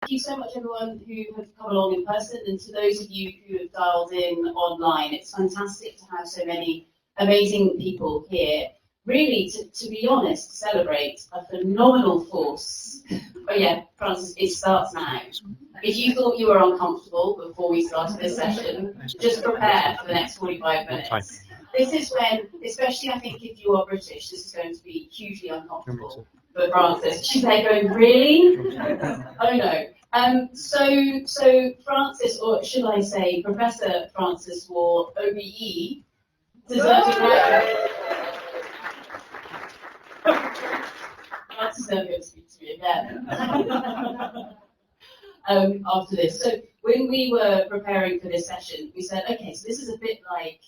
Thank you so much, everyone who have come along in person, and to those of you who have dialed in online. It's fantastic to have so many amazing people here. Really, to be honest, to celebrate a phenomenal force. But yeah, Francis, it starts now. If you thought you were uncomfortable before we started this session, just prepare for the next 45 minutes. This is when, especially I think if you are British, this is going to be hugely uncomfortable for Francis. She's there going, really? Oh no. So Francis, or should I say Professor Francis Ward, OBE, deserving graduate. Francis never going to speak to me again after this. So when we were preparing for this session, we said, okay, so this is a bit like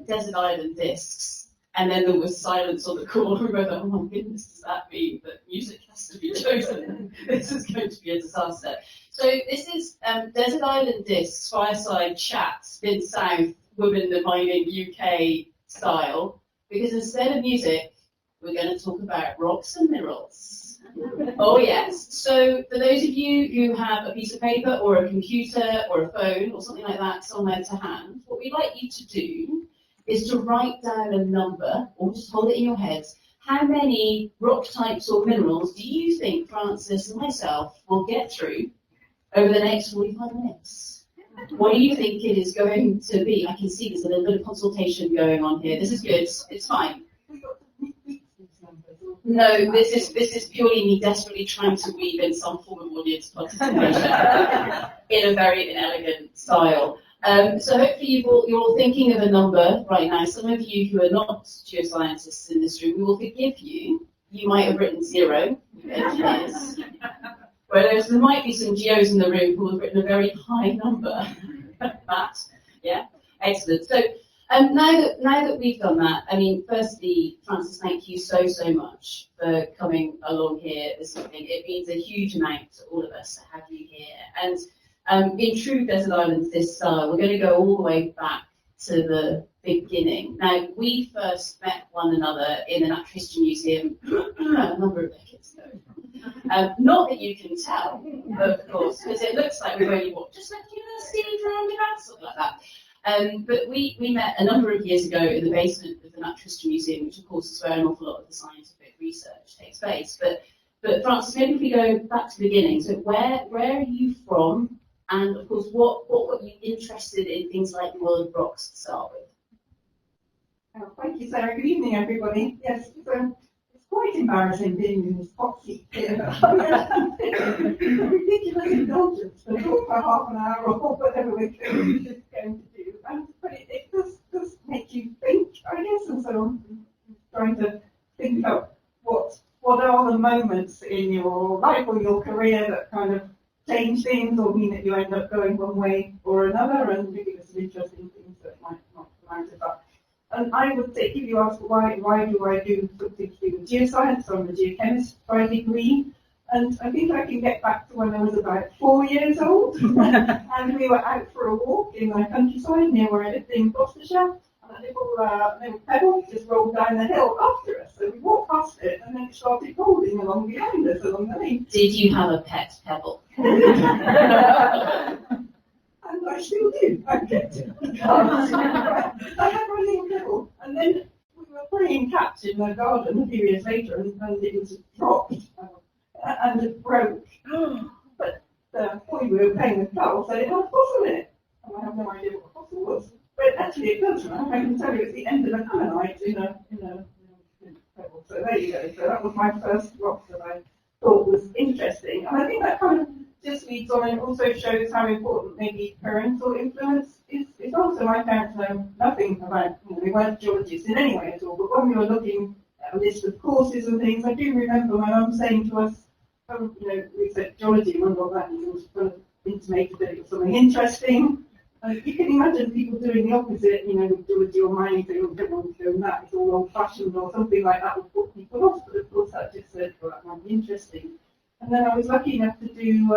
Desert Island Discs. And then there was silence on the call. We were like, oh my goodness, does that mean that music has to be chosen? This is going to be a disaster. So this is Desert Island Discs, Fireside Chats, MinSouth, Women in Mining UK style. Because instead of music, we're going to talk about rocks and minerals. Oh yes. So for those of you who have a piece of paper or a computer or a phone or something like that somewhere to hand, what we'd like you to do is to write down a number, or just hold it in your heads. How many rock types or minerals do you think Francis and myself will get through over the next 45 minutes? What do you think it is going to be? I can see there's a little bit of consultation going on here. This is good. It's fine. No, this is purely me desperately trying to weave in some form of audience participation in a very inelegant style. So hopefully you're all thinking of a number right now. Some of you who are not geoscientists in this room, we will forgive you. You might have written 0, engineers. Whereas there might be some geos in the room who have written a very high number. That, yeah, excellent. So now that we've done that, I mean, firstly, Francis, thank you so much for coming along here this evening. It means a huge amount to all of us to have you here. And in true Desert Islands this style, we're going to go all the way back to the beginning. Now, we first met one another in the Natural History Museum a number of decades ago. Not that you can tell, of course, because it looks like we've only just left university for undergrad, something like that. But we met a number of years ago in the basement of the Natural History Museum, which of course is where an awful lot of the scientific research takes place. But Francis, maybe if we go back to the beginning, so where are you from? And of course, what got you interested in things like the world of rocks to start with? Thank you, Sarah. Good evening, everybody. Yes, so it's quite embarrassing being in this hot seat here. Ridiculous indulgence to talk for half an hour or whatever we're going to do. But it does make you think, I guess, and so I'm trying to think about what are the moments in your life or your career that kind of change things or mean that you end up going one way or another, and maybe there's some interesting things that might not come out of that. And I would say, if you ask why do I do something to do with geoscience, I'm a geochemist by degree, and I think I can get back to when I was about 4 years old, and we were out for a walk in the countryside near where I lived in Gloucestershire, and a little pebble just rolled down the hill after us, so we walked past it, and then it started rolling along behind us along the lane. Did you have a pet pebble? And I still do. I kept it. I had my little pebble, and then we were playing catch in the garden a few years later, and it was dropped and it broke. But the boy we were playing with Carl said it had a fossil in it, and I have no idea what a fossil was. But actually, it does. I can tell you it's the end of an ammonite in a pebble. So there you go. So that was my first rock that I thought was interesting, and I think that kind of just leads on and also shows how important maybe parental influence is also. My parents know nothing about, they weren't geologists in any way at all, but when we were looking at a list of courses and things, I do remember my mum saying to us, we said geology, I wonder what that means, kind of intimated that it was something interesting. You can imagine people doing the opposite, with geology or mining, saying, oh, don't want to go in that, it's all old-fashioned or something like that would put people off, but of course that just said, well, that might be interesting. And then I was lucky enough to do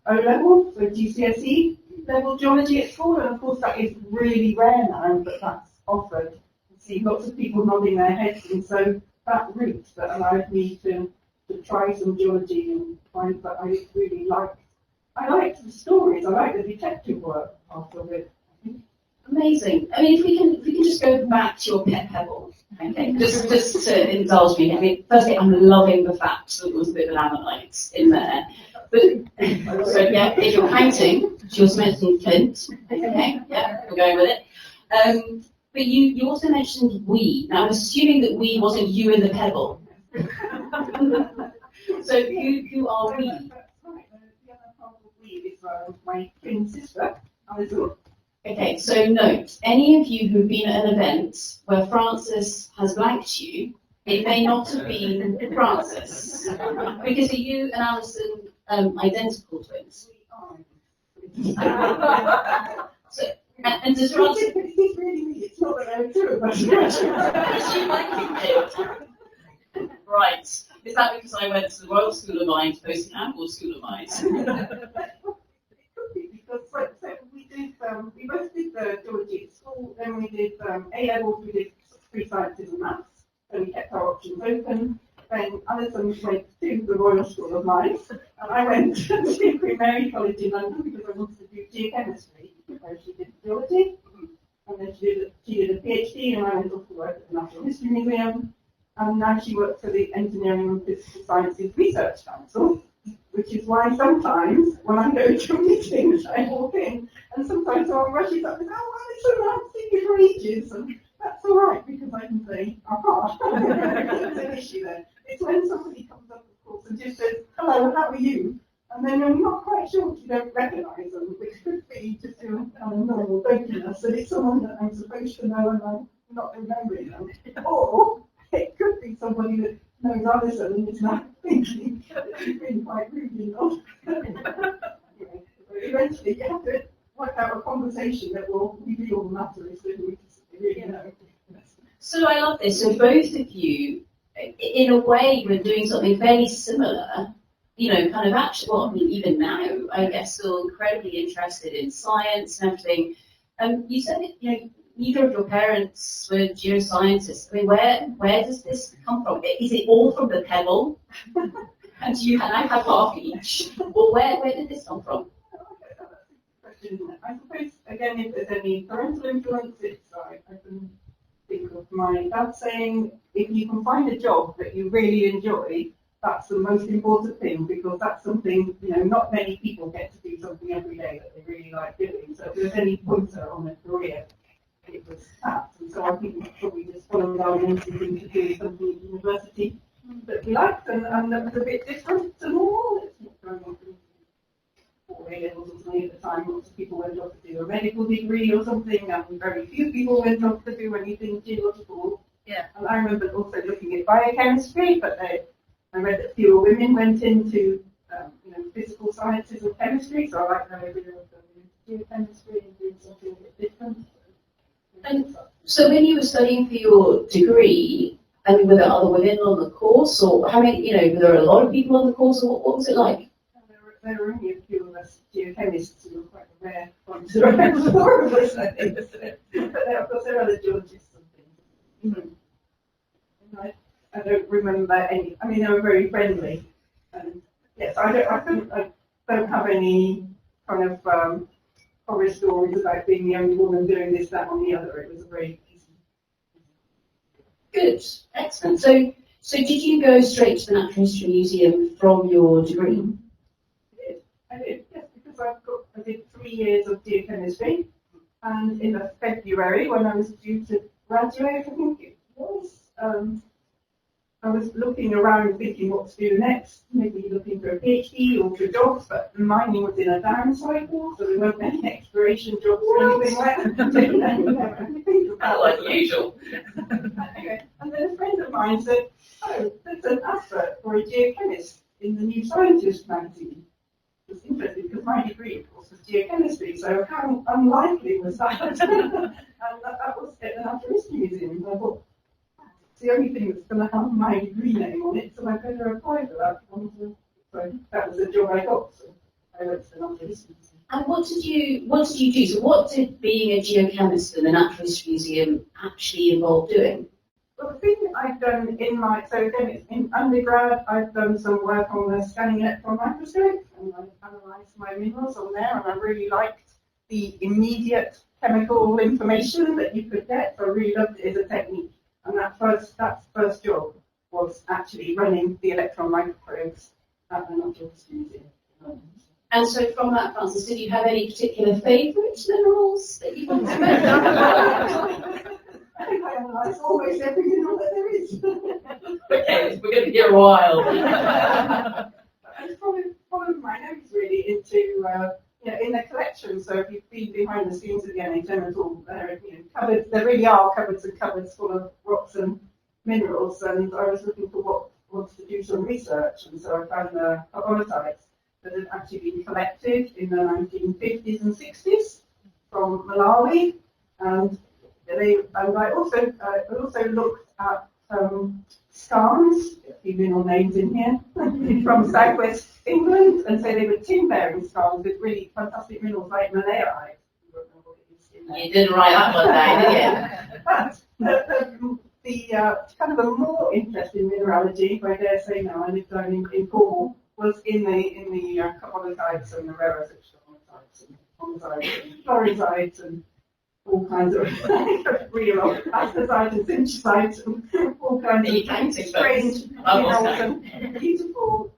O-level, so GCSE level geology at school, and of course that is really rare now that that's offered. You see lots of people nodding their heads, and so that route that allowed me to try some geology and find that I really liked I liked the stories. I liked the detective work part of it. Amazing. I mean, if we can just go back to your pet pebble, okay? Just to indulge me. I mean, firstly, I'm loving the fact that there was a bit of an ammonite in there. But so yeah, if you're counting, you're mentioning flint. Okay, yeah, we're going with it. But you also mentioned we. Now I'm assuming that we wasn't you in the pebble. So who are we? That's right. The other part of we is my twin sister, Alison. Okay, so note, any of you who've been at an event where Francis has blanked you, it may not have been Francis. Because are you and Alison identical twins? We are. So, and does Francis... It's really me. It's not that I'm true, but She like it. Right. Is that because I went to the Royal School of Mines, post Camborne School of Mines? We both did geology at school, then we did A levels, we did 3 sciences and maths, and we kept our options open. Then Alison went to the Royal School of Mines, and I went to Queen Mary College in London because I wanted to do geochemistry. She did geology, and then she did a PhD, and I went off to work at the Natural History Museum, and now she works for the Engineering and Physical Sciences Research Council. Which is why sometimes when I go to meetings, I walk in and sometimes someone rushes up and says, "Oh, Alison, I've seen you for ages." And that's all right because I can say, "Aha." There's an issue there. It's when somebody comes up, of course, and just says, "Hello, how are you?" And then you're not quite sure if you don't recognise them, which could be just a normal brokenness, that it's someone that I'm supposed to know and I'm not remembering them. Or it could be somebody that knows Alison and is not thinking that she's been quite rude, you know. Anyway, eventually you have to work out a conversation that will reveal the matter as to who we really know. So I love this. So both of you, in a way, were doing something fairly similar. You know, kind of actually, well, I mean, even now, I guess, still incredibly interested in science and everything. You said that, you know, neither of your parents were geoscientists. I mean, where does this come from? Is it all from the pebble? And you and I have half each. Or where did this come from? I suppose, again, if there's any parental influence, it's I can think of my dad saying, if you can find a job that you really enjoy, that's the most important thing, because that's something, you know, not many people get to do something every day that they really like doing. So if there's any pointer on a career, it was that. And so I think we probably just followed our instinct to do something at university that we liked and that was a bit different to normal. It's not going on for A levels or something at the time. Lots of people went off to do a medical degree or something, and very few people went off to do anything geological. Yeah. And I remember also looking at biochemistry, but I read that fewer women went into physical sciences and chemistry, so I like that idea of going into geochemistry and doing something a bit different. And so when you were studying for your degree, I mean, were there other women on the course, or how many, were there a lot of people on the course, or what was it like? There were only a few of us geochemists who were quite a rare bunch. There were 4 of us, I think. But of course, there are other geologists and things. Mm-hmm. I don't remember any. I mean, they were very friendly. And yes, I don't have any kind of horror stories about being the only woman doing this, that, or the other. It was a very easy. Good, excellent. So did you go straight to the Natural History Museum from your degree? I did, yes, because I did 3 years of geochemistry, and in February, when I was due to graduate, I think it was, I was looking around thinking what to do next, maybe looking for a PhD or for jobs, but mining was in a down cycle, so there weren't many exploration jobs or anything like that. How unusual. Okay. And then a friend of mine said, "Oh, there's an advert for a geochemist in the New Scientist magazine." I was interested because my degree, of course, was geochemistry, so how unlikely was that? And that was at the Natural History Museum, and I thought, it's the only thing that's going to have my degree name on it, so I better apply for that. So that was the job I got, so I went to the Natural History Museum. And what did you do? So what did being a geochemist in the Natural History Museum actually involve doing? Well, the thing I've done in undergrad, I've done some work on the scanning electron microscope, and I analysed my minerals on there, and I really liked the immediate chemical information that you could get. So I really loved it as a technique. And that first job was actually running the electron microprobes at the Natural History Museum. And so from that, Francis, did you have any particular favourite minerals that you wanted to mention? I think I analysed almost every mineral that there is. Okay, we're going to get a while. I followed my nose really into in the collection. So if you've been behind the scenes of the NHM at all, cupboards, there really are cupboards and cupboards full of rocks and minerals. And I was looking for wanted to do some research, and so I found the carbonatites that had actually been collected in the 1950s and 60s from Malawi, and I also looked at skarns, a few mineral names in here, from southwest England, and so they were tin-bearing skarns with really fantastic minerals like malayite. You didn't write that one down, did you? But the kind of a more interesting mineralogy, if I dare say now, I lived down in Cornwall, was in the carbonatites and the rare earth carbonatites and monazite and fluorosites and all kinds of real astazite and synthesite and all kinds of strange minerals and beautiful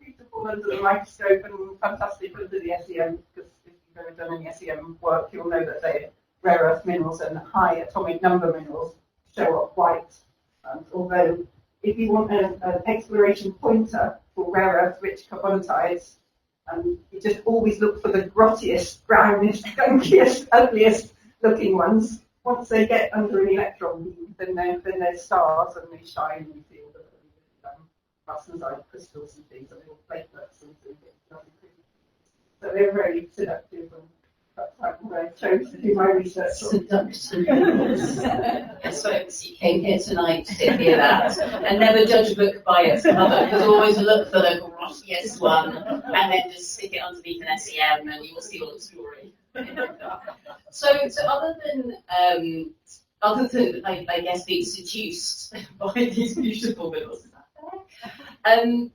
under the microscope and fantastic under the SEM, because if you've ever done any SEM work, you'll know that they rare earth minerals and high atomic number minerals show up white. Although if you want an exploration pointer for rare earth rich carbonatites, you just always look for the grottiest, brownest, gunkiest, ugliest looking ones. Once they get under an electron beam, then they're stars and they shine and you feel the rustazite crystals and things, and little platelets and things. So they're very seductive, and that's what I chose to do my research on. Seductive. Yes, folks, you came here tonight to hear that. And never judge a book by its cover, because always look for the grottiest one and then just stick it underneath an SEM and you will see all the story. So other than I guess being seduced by these beautiful minerals,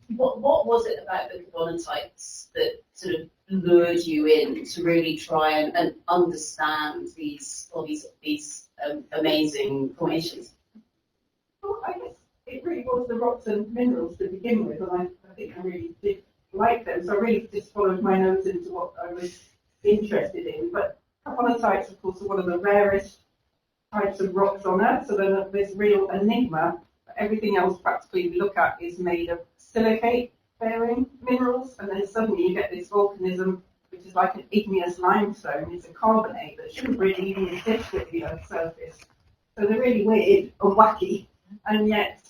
what was it about the carbonatites that sort of lured you in to really try and understand these amazing formations? Well, I guess it really was the rocks and minerals to begin with, and I think I really did like them. So I really just followed my nose into what I was interested in. But carbonatites, of course, are one of the rarest types of rocks on Earth, so they're this real enigma. Everything else practically we look at is made of silicate-bearing minerals, and then suddenly you get this volcanism, which is like an igneous limestone. It's a carbonate that shouldn't really even exist at the Earth's surface. So they're really weird and wacky, and yet,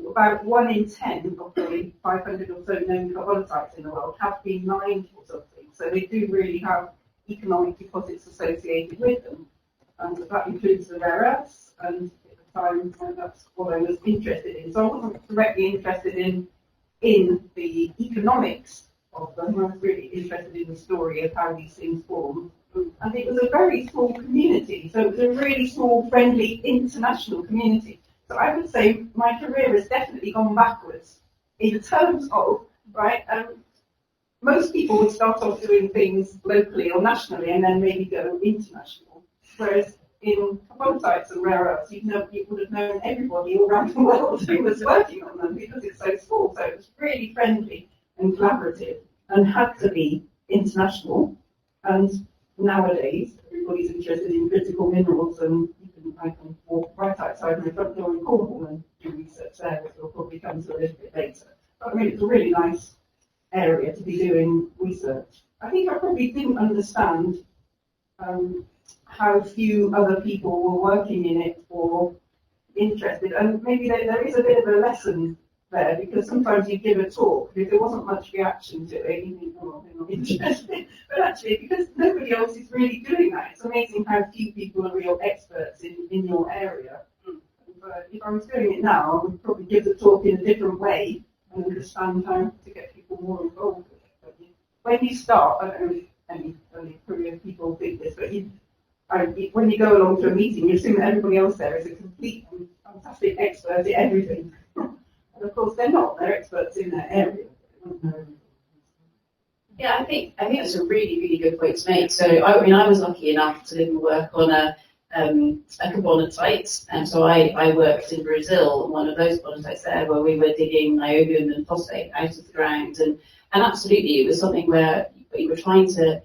about 1 in 10 of the 500 or so known carbonatites in the world have been mined or something. So they do really have economic deposits associated with them, and that includes the rare earths. And time, that's what I was interested in. So I wasn't directly interested in the economics of them. I was really interested in the story of how these things form. And it was a very small community. So it was a really small, friendly, international community. So I would say my career has definitely gone backwards in terms of, most people would start off doing things locally or nationally and then maybe go international. Whereas in carbonatites and rare earths, you would have known everybody all around the world who was working on them because it's so small. So it was really friendly and collaborative and had to be international. And nowadays, everybody's interested in critical minerals, and I can walk right outside my front door in Cornwall and do research there, which will probably come to a little bit later. But I mean, it's a really nice area to be doing research. I think I probably didn't understand how few other people were working in it or interested, and maybe there is a bit of a lesson there, because sometimes you give a talk, if there wasn't much reaction to it, you think, oh, they're not interested. But actually, because nobody else is really doing that, it's amazing how few people are real experts in your area. But if I was doing it now, I would probably give the talk in a different way and understand how to get people more involved with it. But when you start, I don't know if any early career people think this, but when you go along to a meeting, you assume that everybody else there is a complete and fantastic expert in everything. And of course, they're not. They're experts in their area. Yeah, I think that's a really good point to make. So I mean, I was lucky enough to live and work on a carbonate site, and so I worked in Brazil on one of those sites there where we were digging niobium and phosphate out of the ground, and absolutely it was something where we were trying to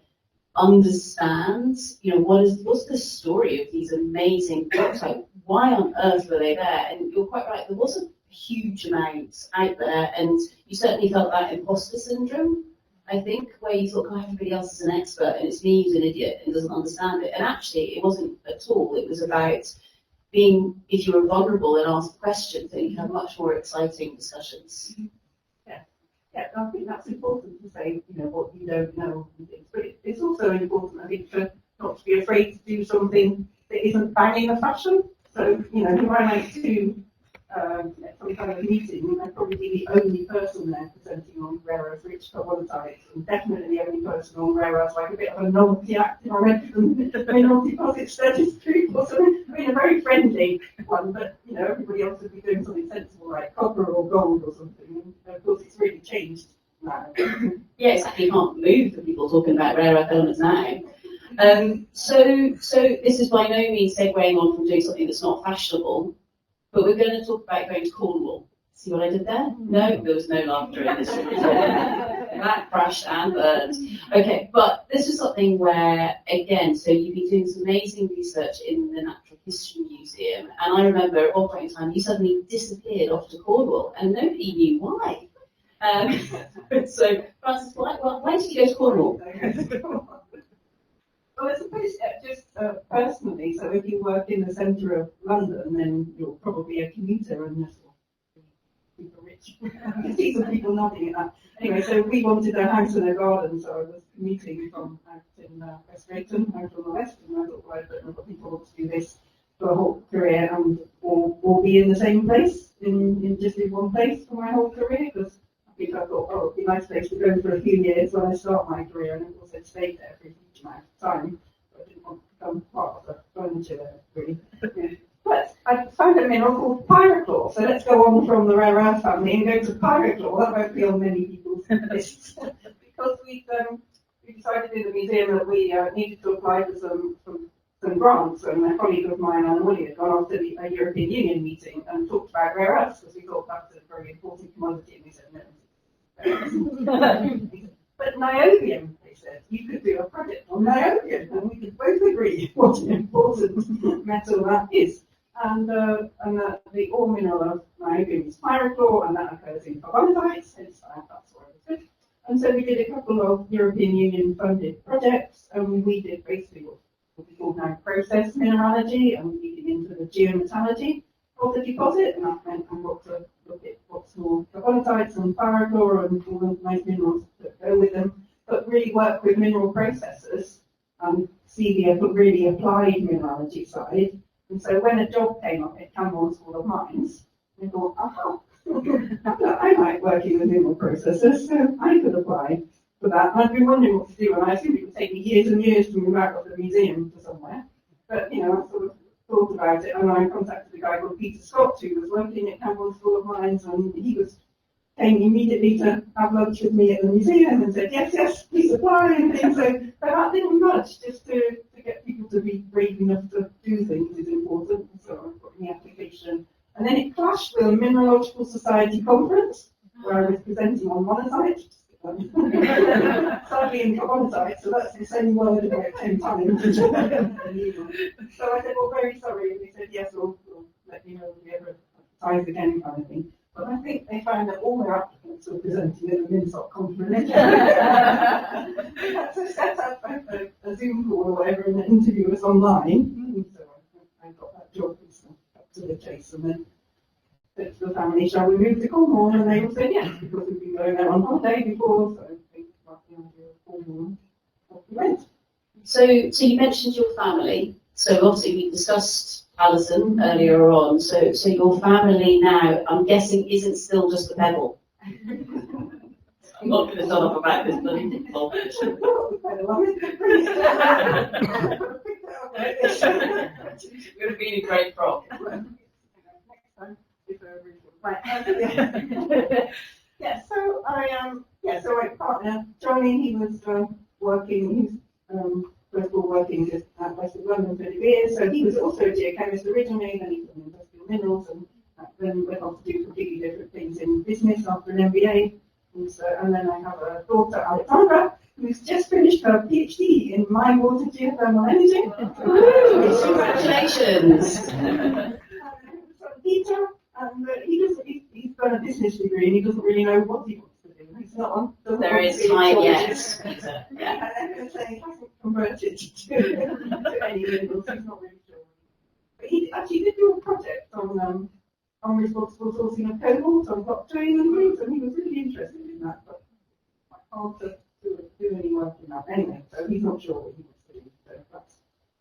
understand, what's the story of these amazing blocks? Like, why on earth were they there? And you're quite right, there wasn't huge amounts out there, and you certainly felt that imposter syndrome, I think, where you thought, God, everybody else is an expert, and it's me who's an idiot and doesn't understand it. And actually, it wasn't at all. It was about being, if you were vulnerable and asked questions, then you could have much more exciting discussions. Yeah, I think that's important to say, what you don't know and things. But it's also important, I think, for not to be afraid to do something that isn't banging a fashion. So, if I went to some kind of meeting, I'd probably be the only person there presenting on rare earth rich carbonatites, and definitely the only person on rare earths, like a bit of a novelty act, I went from mineral deposit studies group or something. I mean, a very friendly one, but everybody else would be doing something sensible like copper or gold or something. And of course, it's really changed now. Yeah, exactly. You can't move the people talking about rare earth elements now. So this is by no means segueing on from doing something that's not fashionable, but we're going to talk about going to Cornwall. See what I did there? No, there was no laughter in this room. That crashed and burned. Okay, but this is something where, again, so you've been doing some amazing research in the Natural History Museum, and I remember at one point in time you suddenly disappeared off to Cornwall, and nobody knew why. So, Francis, why did you go to Cornwall? Well, I suppose just personally, so if you work in the centre of London, then you're probably a commuter and you're super rich. I can see some people nodding at that. Anyway, so we wanted a house and a garden, so I was commuting from out in West Drayton, out on the west, and I thought, well, I don't know what people want to do this for a whole career and or be in the same place, in just in one place for my whole career, because I thought, oh, it'd be a nice place to go for a few years when I start my career, and of course I'd stayed there for a huge amount of time, but I didn't want to become part of the furniture there, really. Yeah. But I found a mineral called pyrochlore, so let's go on from the rare earth family and go to pyrochlore. That won't be on many people's lists, because we decided in the museum that we needed to apply for some grants, and a colleague of mine, Anna Woolley, had gone off to a European Union meeting and talked about rare earths, because we thought that was a very important commodity, and we said no. But niobium, they said, you could do a project on niobium, and we could both agree what an important metal that is. And that the ore mineral of niobium is pyrochlore, and that occurs in carbonatites, hence that's why it was good. And so we did a couple of European Union funded projects, and we did basically what we call now process mineralogy, and we did into the geometallurgy of the deposit, and that meant I got to look at what's more carbonatites and pyrochlore and all the nice minerals that go with them, but really work with mineral processors and see the really applied mineralogy side. And so when a job came up at Camborne School of Mines, we thought, aha, I like working with mineral processors, so I could apply for that. And I've been wondering what to do, and I assumed it would take me years and years to move out of the museum to somewhere. But, I sort of thought about it, and I contacted a guy called Peter Scott, who was working at Camborne School of Mines, and he came immediately to have lunch with me at the museum and said, yes, please apply, and things. So that didn't much, just to get people to be brave enough to do things is important. So I put in the application. And then it clashed with a Mineralogical Society conference, where I was presenting on monazite. Sadly in carbonatite, so that's the same word about 10 times. So I said, well, very sorry, and they said, yes, we'll let you know if we ever advertise again, kind of thing. But I think they found that all their applicants were presenting at the MinSouth conference. So set up a Zoom call or whatever, and the interview was online. So I got that job up to the chase, and then said to the family, shall we move to Cornwall? And they all said yes, because we've been going there on holiday before, so I think about the idea of Cornwall. Off we went. So you mentioned your family. So obviously we discussed Alison earlier on. So your family now, I'm guessing, isn't still just the pebble. I'm not going to start off about this bloody pebble. It would have been a great prop. Right. Yeah, so my partner Johnny, he was also a geochemist originally, then he did industrial minerals, and then went on to do completely different things in business after an MBA. And then I have a daughter, Alexandra, who's just finished her PhD in mine water geothermal energy. Congratulations! Peter, and he's got a business degree and he doesn't really know what he wants to do. He's not on. There is time yet, Peter. Yeah, I'm going to say he hasn't converted to any minerals. He's not really sure. But he actually did do a project on responsible sourcing of cobalt on blockchain and things, and he was really interested in that. But quite hard to do any work in that anyway. So he's not sure what he wants to do. So that's.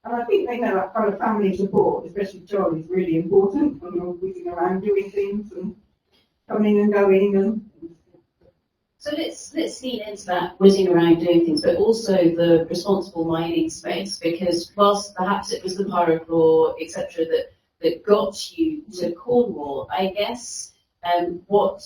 And I think they know that kind of family support, especially John, is really important when you're whizzing around doing things and coming and going. And so let's lean into that whizzing around doing things, but also the responsible mining space, because whilst perhaps it was the pyrochlore, etc., that got you to Cornwall, I guess one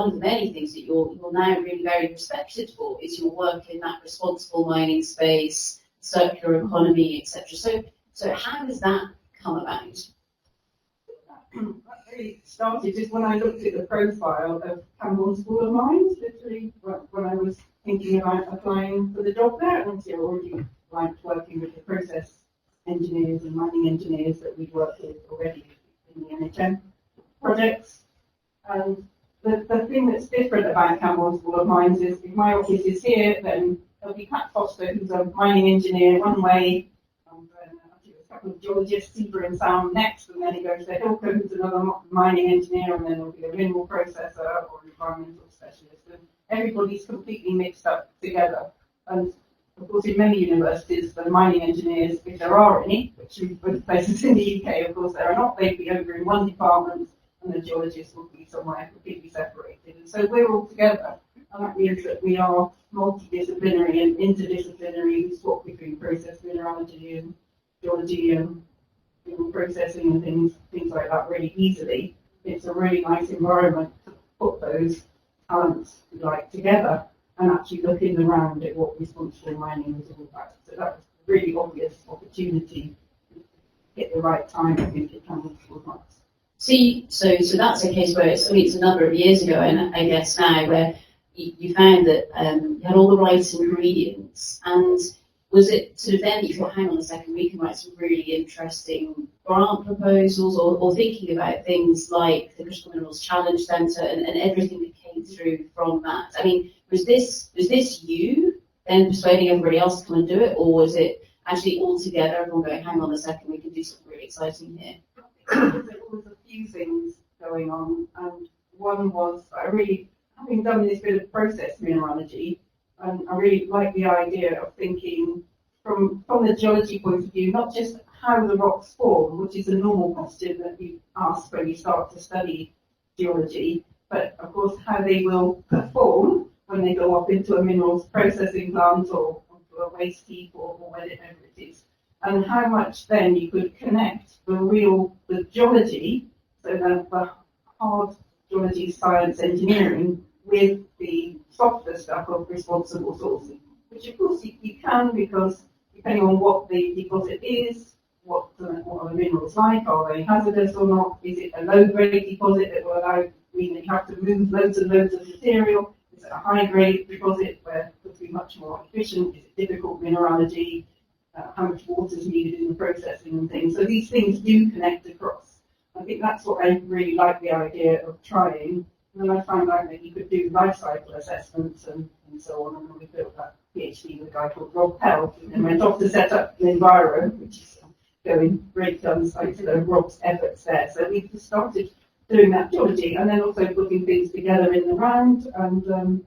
of the many things that you're now really very respected for is your work in that responsible mining space, circular economy, etc. So how does that come about? That really started just when I looked at the profile of Camborne School of Mines, literally when I was thinking about applying for the job there, and obviously I already liked working with the process engineers and mining engineers that we'd worked with already in the NHM projects. And the thing that's different about Camborne School of Mines is if my office is here, then there'll be Pat Foster, who's a mining engineer one way, and a couple of geologists, Seaver and Sound next, and then he goes to Hilco, who's another mining engineer, and then there'll be a mineral processor or an environmental specialist. And everybody's completely mixed up together. And of course, in many universities, the mining engineers, if there are any, which in places in the UK, of course, there are not, they'd be over in one department, and the geologists will be somewhere completely separated. And so we're all together, and that means that we are multidisciplinary and interdisciplinary. We swap between process mineralogy and geology and mineral processing and things like that really easily. It's a really nice environment to put those talents together and actually looking around at what responsible mining is all about. So that was a really obvious opportunity to hit the right time, I think, at Camborne School of Mines. See, so that's a case where it's a number of years ago, and I guess now where you found that you had all the right ingredients, and was it sort of then that you thought, hang on a second, we can write some really interesting grant proposals or thinking about things like the Critical Minerals Challenge Centre and everything that came through from that? I mean, was this you then persuading everybody else to come and do it, or was it actually all together, everyone going, hang on a second, we can do something really exciting here? There was a few things going on, and one was having done this bit of process mineralogy, and I really like the idea of thinking from the geology point of view, not just how the rocks form, which is a normal question that you ask when you start to study geology, but of course how they will perform when they go up into a minerals processing plant or onto a waste heap or whatever it is, and how much then you could connect the geology, so the hard geology, science, engineering, with the softer stuff of responsible sourcing, which of course you can, because depending on what the deposit is, what are the minerals like, are they hazardous or not, is it a low-grade deposit that will mean that you have to move loads and loads of material, is it a high-grade deposit where it could be much more efficient, is it difficult mineralogy, how much water is needed in the processing and things. So these things do connect across. I think that's what I really like the idea of trying. And then I found out that you could do life cycle assessments and so on. And then we built that PhD with a guy called Rob Pell, and then went off to set up the Enviro, which is going great guns thanks to Rob's efforts there. So we started doing that geology and then also putting things together in the round. And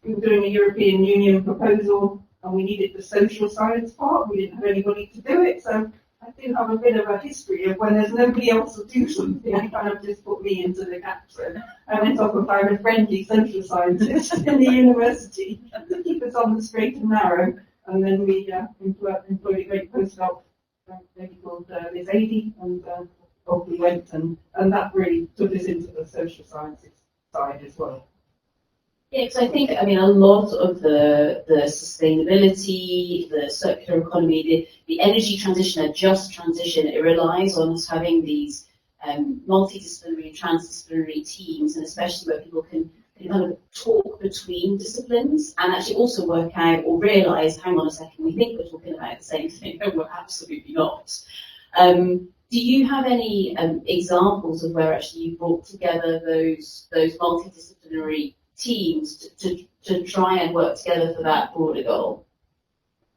we were doing a European Union proposal, and we needed the social science part. We didn't have anybody to do it, so I do have a bit of a history of when there's nobody else to do something, I kind of just put me into the gaps. And I went off and found a friendly social scientist in the university to keep us on the straight and narrow. And then we employed a great postdoc, lady called Liz Adey, and off we went, and that really took us into the social sciences side as well. Yeah, because I think, I mean, a lot of the sustainability, the circular economy, the energy transition, a just transition, it relies on us having these multidisciplinary, transdisciplinary teams, and especially where people can kind of talk between disciplines and actually also work out or realise, hang on a second, we think we're talking about the same thing, no, we're absolutely not. Do you have any examples of where actually you brought together those multidisciplinary teams to try and work together for that broader goal?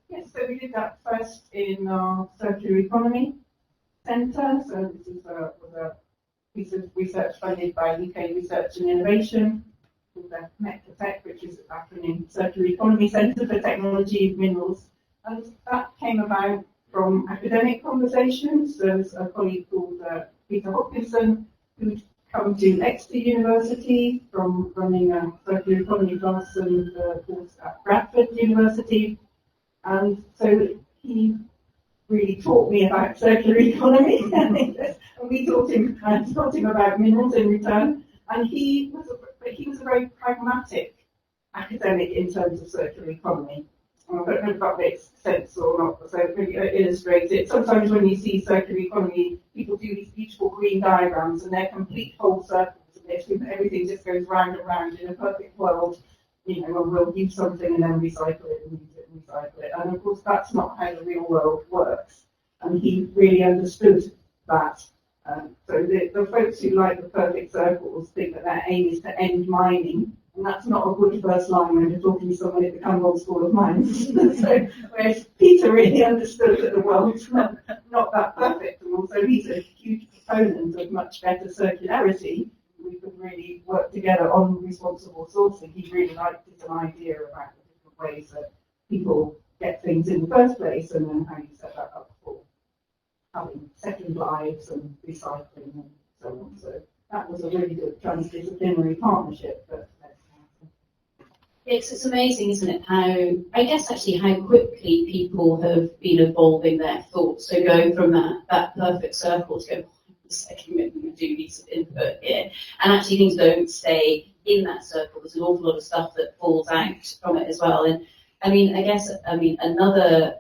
Yes, so we did that first in our circular economy centre. So this is was a piece of research funded by UK Research and Innovation, called the MECTEC, which is an acronym Circular Economy Centre for Technology and Minerals. And that came about from academic conversations. There was a colleague called Peter Hopkinson, who'd come to Exeter University from running a circular economy class and course at Bradford University. And so he really taught me about circular economy. And we taught him about minerals in return. And he was a very pragmatic academic in terms of circular economy. I don't know if that makes sense or not, so maybe illustrate it. Sometimes when you see circular economy, people do these beautiful green diagrams and they're complete whole circles, and everything just goes round and round. In a perfect world, you know, we'll use something and then recycle it and use it and recycle it. And of course, that's not how the real world works. And he really understood that. So the folks who like the perfect circles think that their aim is to end mining. And that's not a good first line when you're talking to someone at the Camborne School of Mines. So, whereas Peter really understood that the world's not that perfect, and also he's a huge proponent of much better circularity. We could really work together on responsible sourcing. He really liked it, an idea about the different ways that people get things in the first place, and then how you set that up for having second lives and recycling and so on. So that was a really good transdisciplinary partnership. It's amazing, isn't it, how quickly people have been evolving their thoughts. So go from that perfect circle to go, the second minute we do need some input here. And actually things don't stay in that circle. There's an awful lot of stuff that falls out from it as well. And I mean, another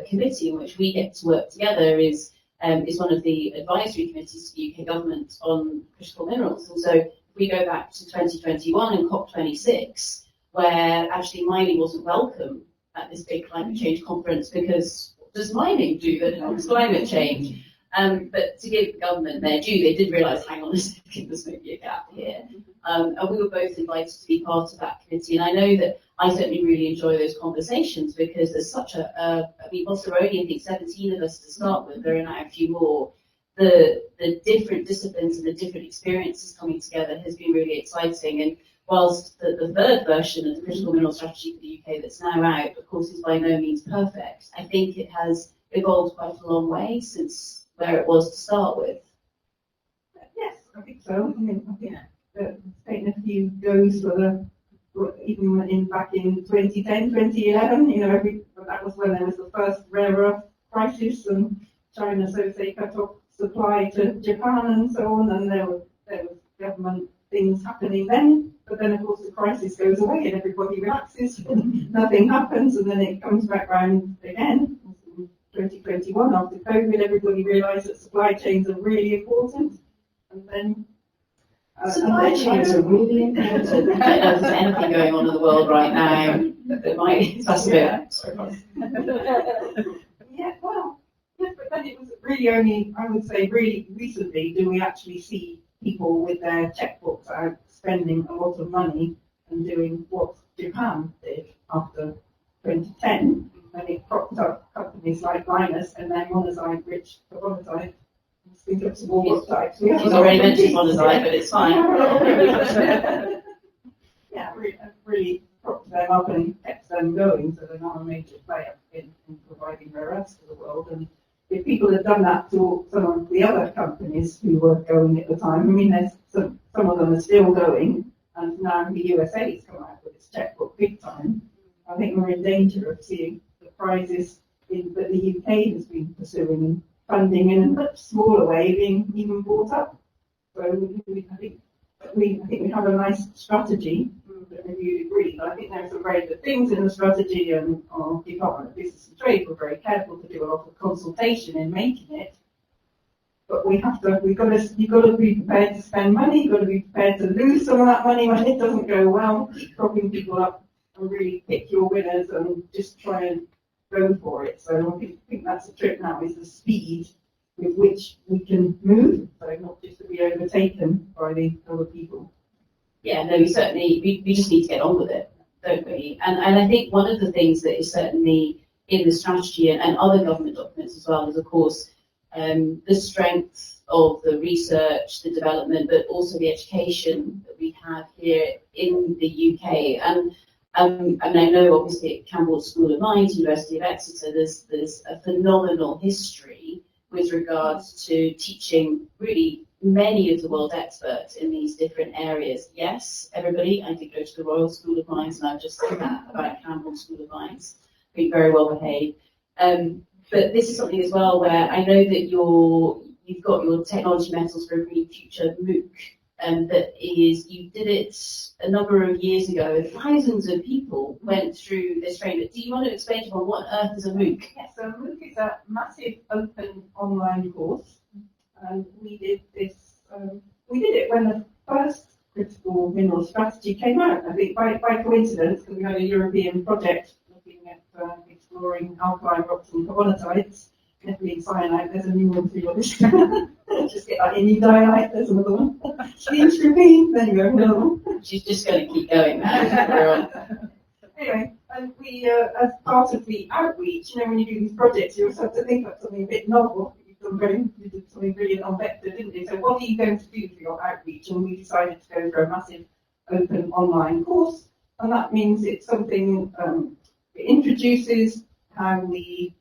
committee in which we get to work together is one of the advisory committees to the UK government on critical minerals. And so if we go back to 2021 and COP26, where actually mining wasn't welcome at this big climate change conference because what does mining do that helps climate change? But to give the government their due, they did realise, hang on a second, there's maybe a gap here. And we were both invited to be part of that committee. And I know that I certainly really enjoy those conversations because there's such whilst there were only, I think, 17 of us to start with, there are now a few more. The different disciplines and the different experiences coming together has been really exciting. And whilst the third version of the critical mineral strategy for the UK that's now out, of course, is by no means perfect, I think it has evolved quite a long way since where it was to start with. Yes, I think so. I mean, I think it's taken a few goes even back in 2010, 2011, you know, that was when there was the first rare earth crisis and China, so they cut off supply to Japan and so on, and there was government things happening then. But then, of course, the crisis goes away and everybody relaxes and nothing happens, and then it comes back round again. In 2021, after COVID, everybody realised that supply chains are really important. And then supply chains are really important. I don't know if there's anything going on in the world right now that might fascinate. Yeah, well, yes, but then it was really only, I would say, really recently do we actually see people with their checkbooks out spending a lot of money and doing what Japan did after 2010, when it propped up companies like Linus and their monazite-rich carbonatite. Think of some more types. He's already mentioned monazite, but it's fine. Yeah, really propped them up and kept them going, so they're not a major player in providing rare earths to the world. And if people had done that to some of the other companies who were going at the time, I mean, there's some of them are still going, and now the USA has come out with its checkbook big time. I think we're in danger of seeing the prizes that the UK has been pursuing and funding in a much smaller way being even brought up. So I think I think we have a nice strategy. I don't know if you agree, but I think there are some very good things in the strategy, and our Department of Business and Trade were very careful to do a lot of consultation in making it. But you've got to be prepared to spend money, you've got to be prepared to lose some of that money when it doesn't go well, keep propping people up and really pick your winners and just try and go for it. So I think that's the trick now, is the speed with which we can move, so not just to be overtaken by the other people. Yeah, no, we just need to get on with it, don't we? And I think one of the things that is certainly in the strategy and other government documents as well is, of course, the strength of the research, the development, but also the education that we have here in the UK. And I mean, I know obviously at Camborne School of Mines, University of Exeter, there's a phenomenal history with regards to teaching really many of the world experts in these different areas. Yes, everybody, I did go to the Royal School of Mines, and I've just said that about Camborne School of Mines, being very well behaved. But this is something as well where I know that you've got your technology metals for a green future MOOC, and you did it a number of years ago. Thousands of people went through this training. But do you want to explain to them what on earth is a MOOC? Yes, so a MOOC is a massive open online course, and we did this. We did it when the first critical mineral strategy came out. I think by coincidence, because we had a European project looking at exploring alkaline rocks and carbonatites. Ethylene cyanide, there's a new one for your list. Just get that in dialite, there's another one. Styrene, there you go, another one. She's just going to keep going now. Anyway, and we, as part of the outreach, when you do these projects, you also have to think of something a bit novel. You did something brilliant on Vector, didn't you? So what are you going to do for your outreach? And we decided to go for a massive open online course. And that means it's something, it introduces how we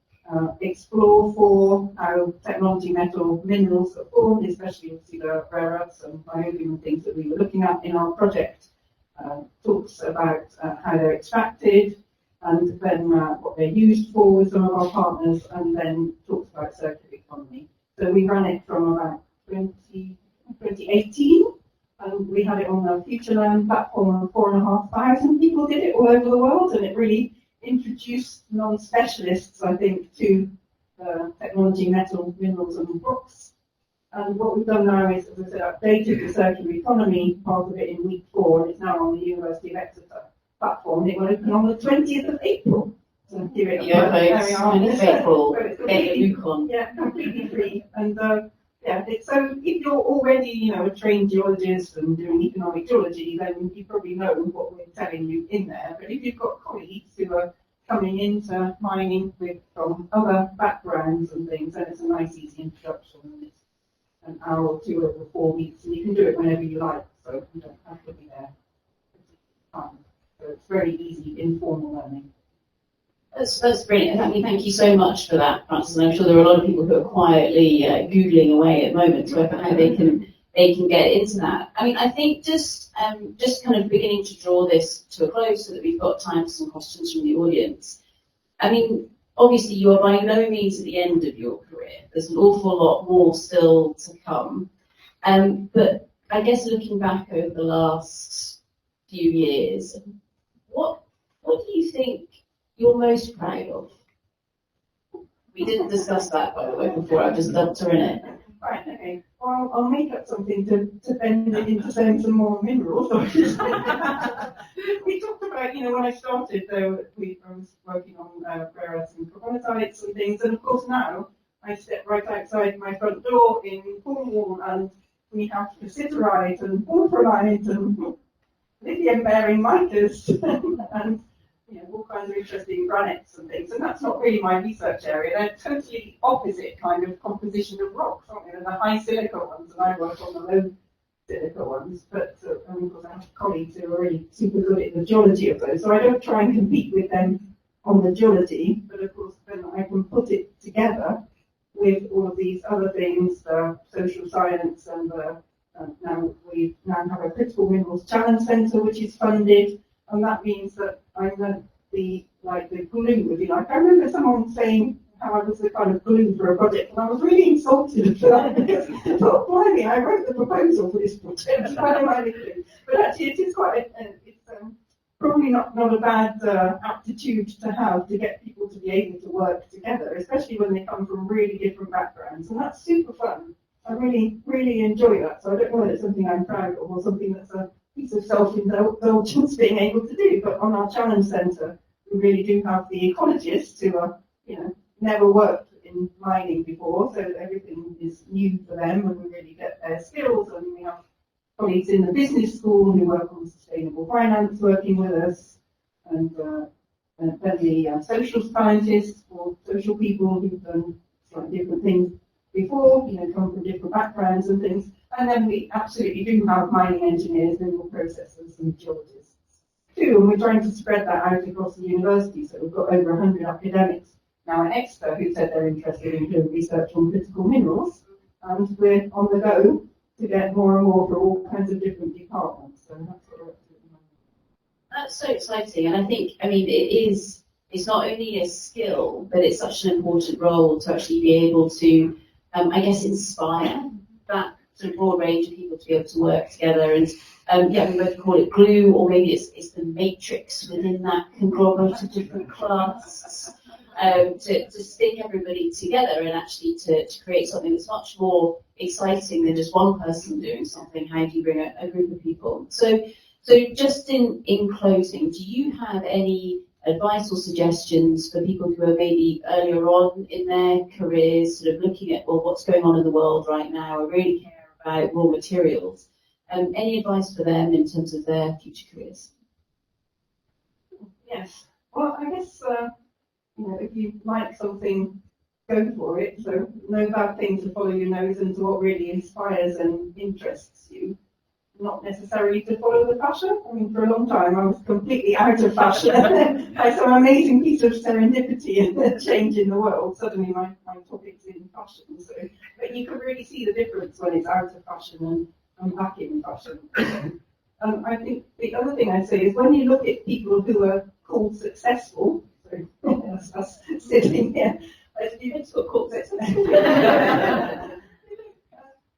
explore for how technology metal minerals are formed, especially obviously the rare earths and niobium and things that we were looking at in our project. Talks about how they're extracted, and then what they're used for with some of our partners, and then talks about circular economy. So we ran it from about 2018, and we had it on the FutureLearn platform, and 4,500 people did it all over the world, and it really introduced non-specialists, I think, to technology, metal, minerals and rocks. And what we've done now is, as I said, updated the circular economy part of it in week 4, and it's now on the University of Exeter platform. It will open on the 20th of April. So give it completely free. And so if you're already, a trained geologist and doing economic geology, then you probably know what we're telling you in there. But if you've got colleagues who are coming into mining from other backgrounds and things, then it's a nice, easy introduction. And it's an hour or two over 4 weeks, and you can do it whenever you like, so you don't have to be there. So it's very easy, informal learning. That's brilliant. Thank you so much for that, Francis. And I'm sure there are a lot of people who are quietly Googling away at the moment to work out how they can get into that. I mean, I think just kind of beginning to draw this to a close so that we've got time for some questions from the audience. I mean, obviously you are by no means at the end of your career. There's an awful lot more still to come. But I guess looking back over the last few years, what do you think you're most proud of? We didn't discuss that, by the way, before. I just dumped her in it. Right, okay. Well, I'll make up something to bend it into saying some more minerals. We talked about, when I started, I was working on rare earths and carbonatites and things, and of course now I step right outside my front door in Cornwall, and we have satarite and porphyroite and lithium-bearing micas and all kinds of interesting granites and things. And that's not really my research area. They're totally opposite kind of composition of rocks, aren't they? They're the high silica ones, and I work on the low silica ones. But of course, I have colleagues who are really super good at the geology of those. So I don't try and compete with them on the geology, but of course, then I can put it together with all of these other things, the social science, and we now have a Critical Minerals Challenge Centre, which is funded, and that means that I'm the glue, if you like. I remember someone saying how I was the kind of glue for a project, and I was really insulted for that because not blimey, I wrote the proposal for this project. How am I the glue? But actually, it is quite probably not a bad aptitude to have to get people to be able to work together, especially when they come from really different backgrounds, and that's super fun. I really enjoy that. So I don't know whether it's something I'm proud of or something that's a piece of self-indulgence being able to do. But on our challenge centre, we really do have the ecologists who are, never worked in mining before, so everything is new for them, and we really get their skills. And we have colleagues in the business school who work on sustainable finance working with us, and then the social scientists or social people who've done slightly different things before, come from different backgrounds and things. And then we absolutely do have mining engineers, mineral processors and geologists too, and we're trying to spread that out across the university. So we've got over 100 academics now at Exeter who said they're interested in doing research on critical minerals, and we're on the go to get more and more for all kinds of different departments. So that's what we're up to at the moment. That's so exciting, and I think, it's not only a skill, but it's such an important role to actually be able to, inspire that sort of broad range of people to be able to work together. And we both call it glue, or maybe it's the matrix within that conglomerate of different clasts, to stick everybody together and actually to create something that's much more exciting than just one person doing something. How do you bring a group of people? So just in closing, do you have any advice or suggestions for people who are maybe earlier on in their careers, sort of looking at, well, what's going on in the world right now? I really care about raw materials. Any advice for them in terms of their future careers? Yes. Well, I guess, if you like something, go for it. So no bad thing to follow your nose into what really inspires and interests you. Not necessarily to follow the fashion. For a long time I was completely out of fashion. By some amazing piece of serendipity and change in the world, suddenly my topic's in fashion. So, but you can really see the difference when it's out of fashion and I'm back in fashion. I think the other thing I'd say is when you look at people who are called successful, so us sitting here, you just got called successful.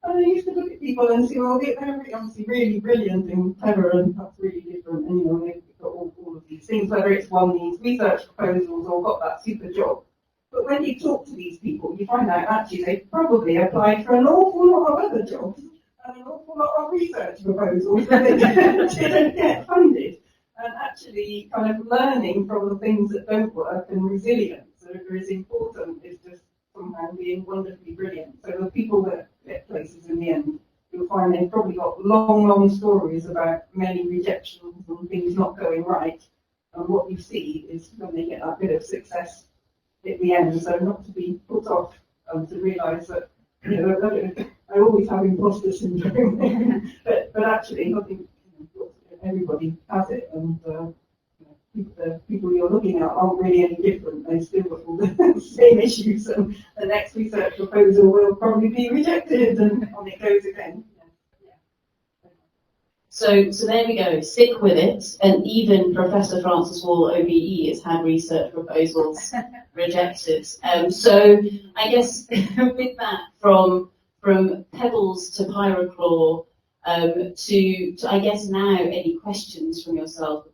And I used to look at people and say, well, they're obviously really brilliant and clever, and that's really different. And they've got all of these things, whether it's won these research proposals or got that super job. But when you talk to these people, you find out actually they've probably applied for an awful lot of other jobs and an awful lot of research proposals that they didn't get funded. And actually, kind of learning from the things that don't work and resilience are as important as just somehow being wonderfully brilliant. So the people that get places in the end, you'll find they've probably got long stories about many rejections and things not going right. And what you see is when they get that bit of success at the end. So not to be put off, to realise that, I always have imposter syndrome. but actually, I think everybody has it, and the people you're looking at aren't really any different. They still got all the same issues, and the next research proposal will probably be rejected, and on it goes again. So there we go. Stick with it. And even Professor Francis Wall, OBE, has had research proposals rejected. So I guess with that, from pebbles to pyrochlore, to I guess now any questions from yourself